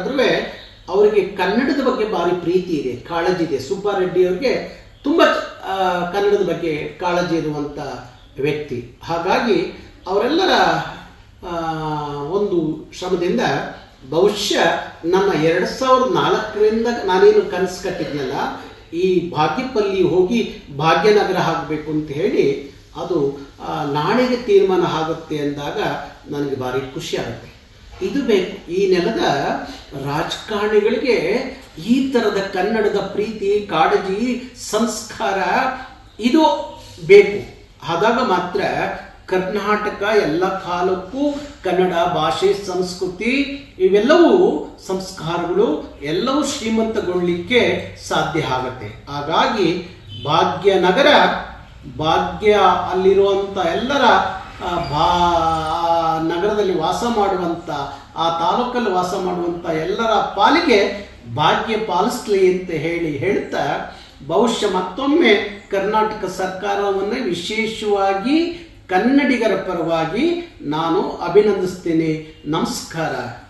ಆದ್ರೆ ಅವರಿಗೆ ಕನ್ನಡದ ಬಗ್ಗೆ ಭಾರಿ ಪ್ರೀತಿ ಇದೆ, ಕಾಳಜಿ ಇದೆ. ಸುಬ್ಬಾರೆಡ್ಡಿ ಅವರಿಗೆ ತುಂಬ ಕನ್ನಡದ ಬಗ್ಗೆ ಕಾಳಜಿ ಇರುವಂಥ ವ್ಯಕ್ತಿ. ಹಾಗಾಗಿ ಅವರೆಲ್ಲರ ಒಂದು ಶ್ರಮದಿಂದ ಬಹುಶಃ ನಮ್ಮ 2004ರಿಂದ ನಾನೇನು ಕನಸು ಕಟ್ಟಿದ್ನಲ್ಲ, ಈ ಭಾಗ್ಯಪಲ್ಲಿ ಹೋಗಿ ಭಾಗ್ಯನಗರ ಆಗಬೇಕು ಅಂತ ಹೇಳಿ ಅದು ನಾಳೆಗೆ ತೀರ್ಮಾನ ಆಗುತ್ತೆ ಅಂದಾಗ ನನಗೆ ಭಾರಿ ಖುಷಿ ಆಗುತ್ತೆ. ಇದು ಬೇಕು. ಈ ನೆಲದ ರಾಜಕಾರಣಿಗಳಿಗೆ ಈ ಥರದ ಕನ್ನಡದ ಪ್ರೀತಿ, ಕಾಳಜಿ, ಸಂಸ್ಕಾರ ಇದು ಬೇಕು. ಆದಾಗ ಮಾತ್ರ ಕರ್ನಾಟಕ ಎಲ್ಲ ಕಾಲಕ್ಕೂ ಕನ್ನಡ ಭಾಷೆ, ಸಂಸ್ಕೃತಿ ಇವೆಲ್ಲವೂ ಸಂಸ್ಕಾರಗಳು ಎಲ್ಲವೂ ಶ್ರೀಮಂತಗೊಳ್ಳಲಿಕ್ಕೆ ಸಾಧ್ಯ ಆಗುತ್ತೆ. ಹಾಗಾಗಿ ಭಾಗ್ಯನಗರ, ಭಾಗ್ಯ ಅಲ್ಲಿರುವಂಥ ಎಲ್ಲರ ನಗರದಲ್ಲಿ ವಾಸ ಮಾಡುವಂಥ, ಆ ತಾಲೂಕಲ್ಲಿ ವಾಸ ಮಾಡುವಂಥ ಎಲ್ಲರ ಪಾಲಿಗೆ ಭಾಗ್ಯ ಪಾಲಿಸ್ಲಿ ಅಂತ ಹೇಳ್ತಾ ಬಹುಶಃ ಮತ್ತೊಮ್ಮೆ ಕರ್ನಾಟಕ ಸರ್ಕಾರವನ್ನೇ ವಿಶೇಷವಾಗಿ ಕನ್ನಡಿಗರ ಪರವಾಗಿ ನಾನು ಅಭಿನಂದಿಸ್ತೇನೆ. ನಮಸ್ಕಾರ.